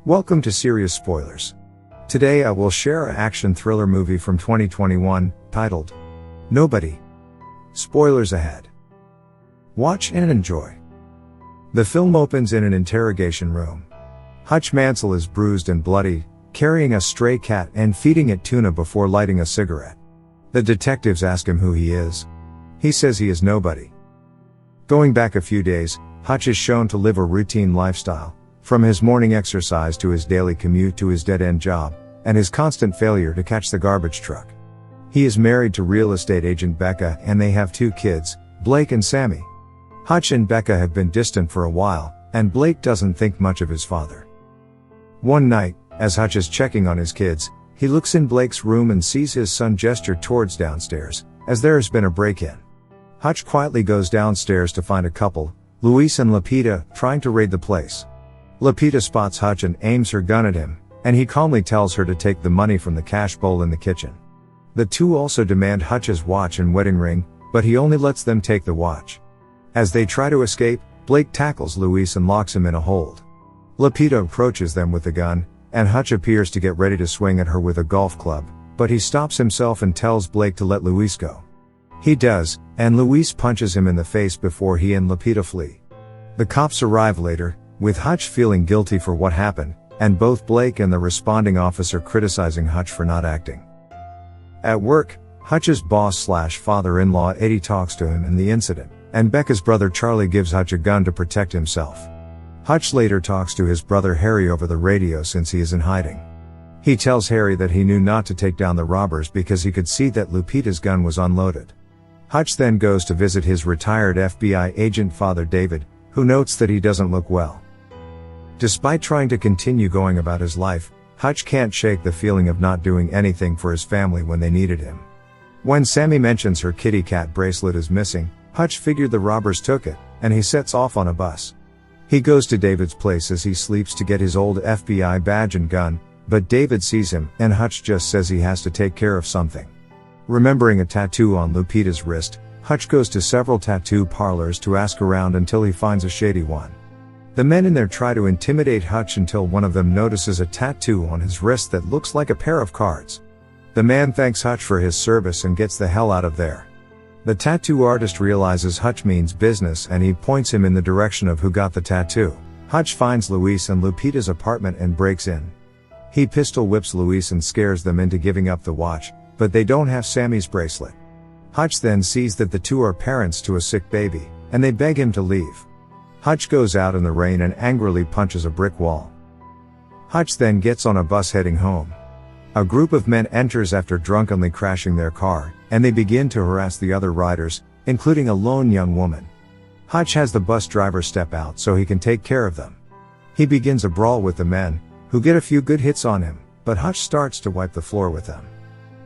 Welcome to Serious Spoilers. Today I will share an action thriller movie from 2021, titled Nobody. Spoilers ahead. Watch and enjoy. The film opens in an interrogation room. Hutch Mansell is bruised and bloody, carrying a stray cat and feeding it tuna before lighting a cigarette. The detectives ask him who he is. He says he is nobody. Going back a few days, Hutch is shown to live a routine lifestyle, from his morning exercise to his daily commute to his dead-end job, and his constant failure to catch the garbage truck. He is married to real estate agent Becca and they have 2 kids, Blake and Sammy. Hutch and Becca have been distant for a while, and Blake doesn't think much of his father. One night, as Hutch is checking on his kids, he looks in Blake's room and sees his son gesture towards downstairs, as there has been a break-in. Hutch quietly goes downstairs to find a couple, Luis and Lupita, trying to raid the place. Lupita spots Hutch and aims her gun at him, and he calmly tells her to take the money from the cash bowl in the kitchen. The 2 also demand Hutch's watch and wedding ring, but he only lets them take the watch. As they try to escape, Blake tackles Luis and locks him in a hold. Lupita approaches them with the gun, and Hutch appears to get ready to swing at her with a golf club, but he stops himself and tells Blake to let Luis go. He does, and Luis punches him in the face before he and Lupita flee. The cops arrive later, with Hutch feeling guilty for what happened, and both Blake and the responding officer criticizing Hutch for not acting. At work, Hutch's boss/father-in-law Eddie talks to him in the incident, and Becca's brother Charlie gives Hutch a gun to protect himself. Hutch later talks to his brother Harry over the radio since he is in hiding. He tells Harry that he knew not to take down the robbers because he could see that Lupita's gun was unloaded. Hutch then goes to visit his retired FBI agent father David, who notes that he doesn't look well. Despite trying to continue going about his life, Hutch can't shake the feeling of not doing anything for his family when they needed him. When Sammy mentions her kitty cat bracelet is missing, Hutch figured the robbers took it, and he sets off on a bus. He goes to David's place as he sleeps to get his old FBI badge and gun, but David sees him, and Hutch just says he has to take care of something. Remembering a tattoo on Lupita's wrist, Hutch goes to several tattoo parlors to ask around until he finds a shady one. The men in there try to intimidate Hutch until one of them notices a tattoo on his wrist that looks like a pair of cards. The man thanks Hutch for his service and gets the hell out of there. The tattoo artist realizes Hutch means business and he points him in the direction of who got the tattoo. Hutch finds Luis and Lupita's apartment and breaks in. He pistol whips Luis and scares them into giving up the watch, but they don't have Sammy's bracelet. Hutch then sees that the 2 are parents to a sick baby, and they beg him to leave. Hutch goes out in the rain and angrily punches a brick wall. Hutch then gets on a bus heading home. A group of men enters after drunkenly crashing their car, and they begin to harass the other riders, including a lone young woman. Hutch has the bus driver step out so he can take care of them. He begins a brawl with the men, who get a few good hits on him, but Hutch starts to wipe the floor with them.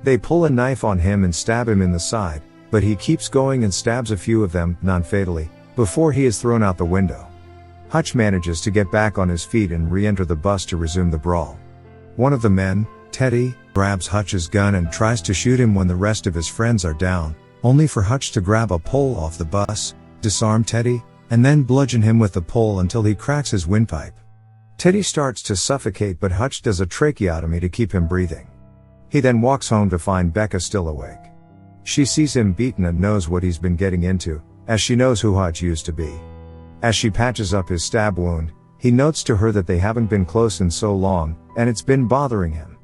They pull a knife on him and stab him in the side, but he keeps going and stabs a few of them, non-fatally, before he is thrown out the window. Hutch manages to get back on his feet and re-enter the bus to resume the brawl. One of the men, Teddy, grabs Hutch's gun and tries to shoot him when the rest of his friends are down, only for Hutch to grab a pole off the bus, disarm Teddy, and then bludgeon him with the pole until he cracks his windpipe. Teddy starts to suffocate but Hutch does a tracheotomy to keep him breathing. He then walks home to find Becca still awake. She sees him beaten and knows what he's been getting into, as she knows who Hutch used to be. As she patches up his stab wound, he notes to her that they haven't been close in so long, and it's been bothering him.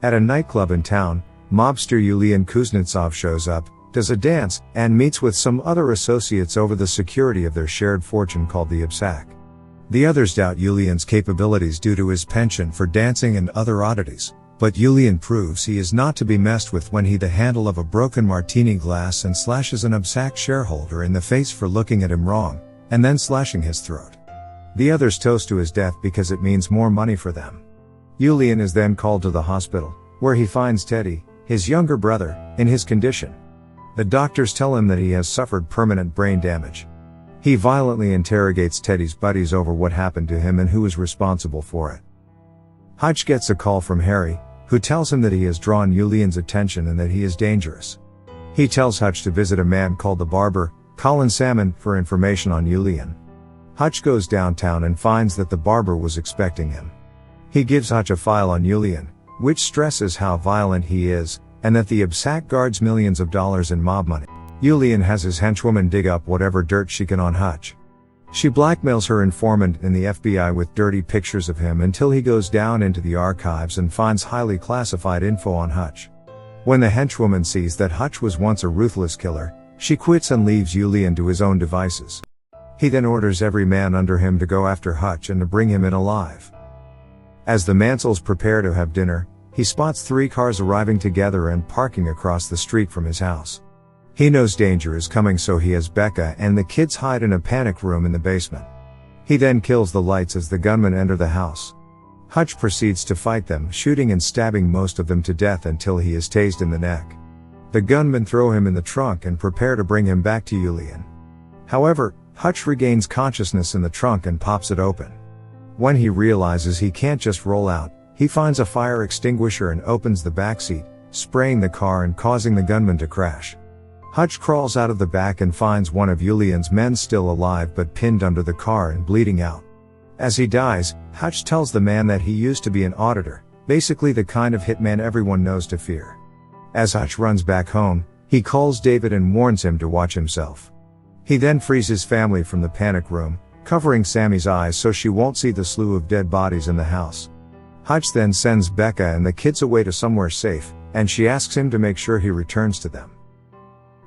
At a nightclub in town, mobster Yulian Kuznetsov shows up, does a dance, and meets with some other associates over the security of their shared fortune called the Ibsak. The others doubt Yulian's capabilities due to his penchant for dancing and other oddities, but Yulian proves he is not to be messed with when he the handle of a broken martini glass and slashes an Ibsak shareholder in the face for looking at him wrong, and then slashing his throat. The others toast to his death because it means more money for them. Yulian is then called to the hospital, where he finds Teddy, his younger brother, in his condition. The doctors tell him that he has suffered permanent brain damage. He violently interrogates Teddy's buddies over what happened to him and who is responsible for it. Hutch gets a call from Harry, who tells him that he has drawn Yulian's attention and that he is dangerous. He tells Hutch to visit a man called the barber, Colin Salmon, for information on Yulian. Hutch goes downtown and finds that the barber was expecting him. He gives Hutch a file on Julian, which stresses how violent he is, and that the ABSAC guards millions of dollars in mob money. Julian has his henchwoman dig up whatever dirt she can on Hutch. She blackmails her informant in the FBI with dirty pictures of him until he goes down into the archives and finds highly classified info on Hutch. When the henchwoman sees that Hutch was once a ruthless killer, she quits and leaves Julian to his own devices. He then orders every man under him to go after Hutch and to bring him in alive. As the Mansells prepare to have dinner, he spots 3 cars arriving together and parking across the street from his house. He knows danger is coming, so he has Becca and the kids hide in a panic room in the basement. He then kills the lights as the gunmen enter the house. Hutch proceeds to fight them, shooting and stabbing most of them to death until he is tased in the neck. The gunmen throw him in the trunk and prepare to bring him back to Julian. However, Hutch regains consciousness in the trunk and pops it open. When he realizes he can't just roll out, he finds a fire extinguisher and opens the backseat, spraying the car and causing the gunman to crash. Hutch crawls out of the back and finds one of Julian's men still alive but pinned under the car and bleeding out. As he dies, Hutch tells the man that he used to be an auditor, basically the kind of hitman everyone knows to fear. As Hutch runs back home, he calls David and warns him to watch himself. He then frees his family from the panic room, covering Sammy's eyes so she won't see the slew of dead bodies in the house. Hutch then sends Becca and the kids away to somewhere safe, and she asks him to make sure he returns to them.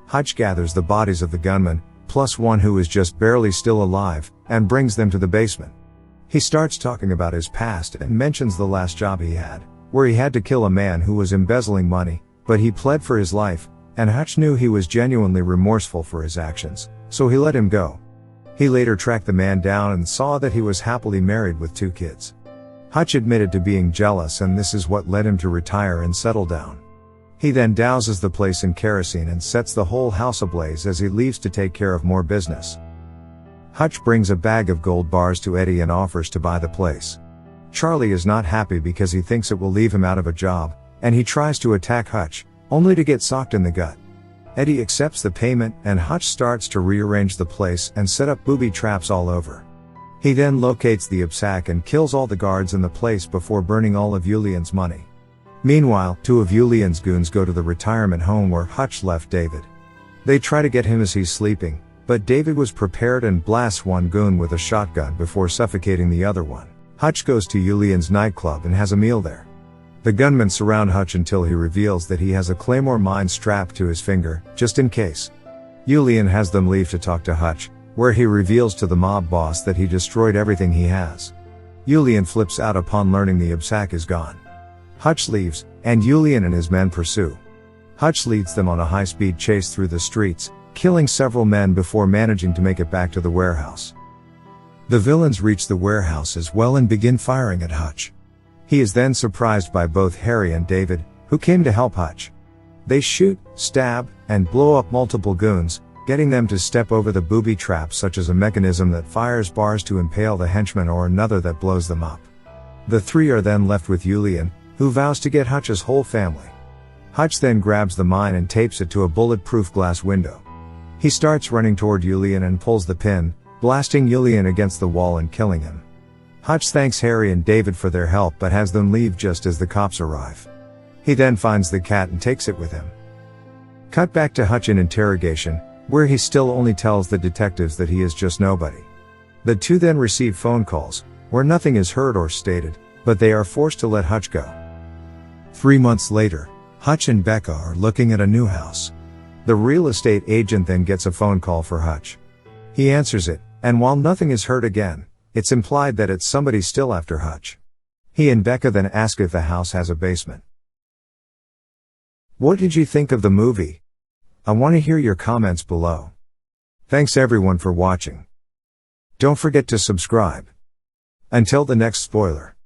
Hutch gathers the bodies of the gunmen, plus one who is just barely still alive, and brings them to the basement. He starts talking about his past and mentions the last job he had, where he had to kill a man who was embezzling money, but he pled for his life, and Hutch knew he was genuinely remorseful for his actions, so he let him go. He later tracked the man down and saw that he was happily married with 2 kids. Hutch admitted to being jealous, and this is what led him to retire and settle down. He then douses the place in kerosene and sets the whole house ablaze as he leaves to take care of more business. Hutch brings a bag of gold bars to Eddie and offers to buy the place. Charlie is not happy because he thinks it will leave him out of a job, and he tries to attack Hutch, only to get socked in the gut. Eddie accepts the payment and Hutch starts to rearrange the place and set up booby traps all over. He then locates the ABSAC and kills all the guards in the place before burning all of Julian's money. Meanwhile, 2 of Julian's goons go to the retirement home where Hutch left David. They try to get him as he's sleeping, but David was prepared and blasts one goon with a shotgun before suffocating the other one. Hutch goes to Julian's nightclub and has a meal there. The gunmen surround Hutch until he reveals that he has a claymore mine strapped to his finger, just in case. Julian has them leave to talk to Hutch, where he reveals to the mob boss that he destroyed everything he has. Julian flips out upon learning the ABSAC is gone. Hutch leaves, and Julian and his men pursue. Hutch leads them on a high-speed chase through the streets, killing several men before managing to make it back to the warehouse. The villains reach the warehouse as well and begin firing at Hutch. He is then surprised by both Harry and David, who came to help Hutch. They shoot, stab, and blow up multiple goons, getting them to step over the booby traps, such as a mechanism that fires bars to impale the henchmen or another that blows them up. The 3 are then left with Julian, who vows to get Hutch's whole family. Hutch then grabs the mine and tapes it to a bulletproof glass window. He starts running toward Julian and pulls the pin, blasting Julian against the wall and killing him. Hutch thanks Harry and David for their help but has them leave just as the cops arrive. He then finds the cat and takes it with him. Cut back to Hutch in interrogation, where he still only tells the detectives that he is just nobody. The 2 then receive phone calls, where nothing is heard or stated, but they are forced to let Hutch go. 3 months later, Hutch and Becca are looking at a new house. The real estate agent then gets a phone call for Hutch. He answers it, and while nothing is heard again, it's implied that it's somebody still after Hutch. He and Becca then ask if the house has a basement. What did you think of the movie? I want to hear your comments below. Thanks everyone for watching. Don't forget to subscribe. Until the next spoiler.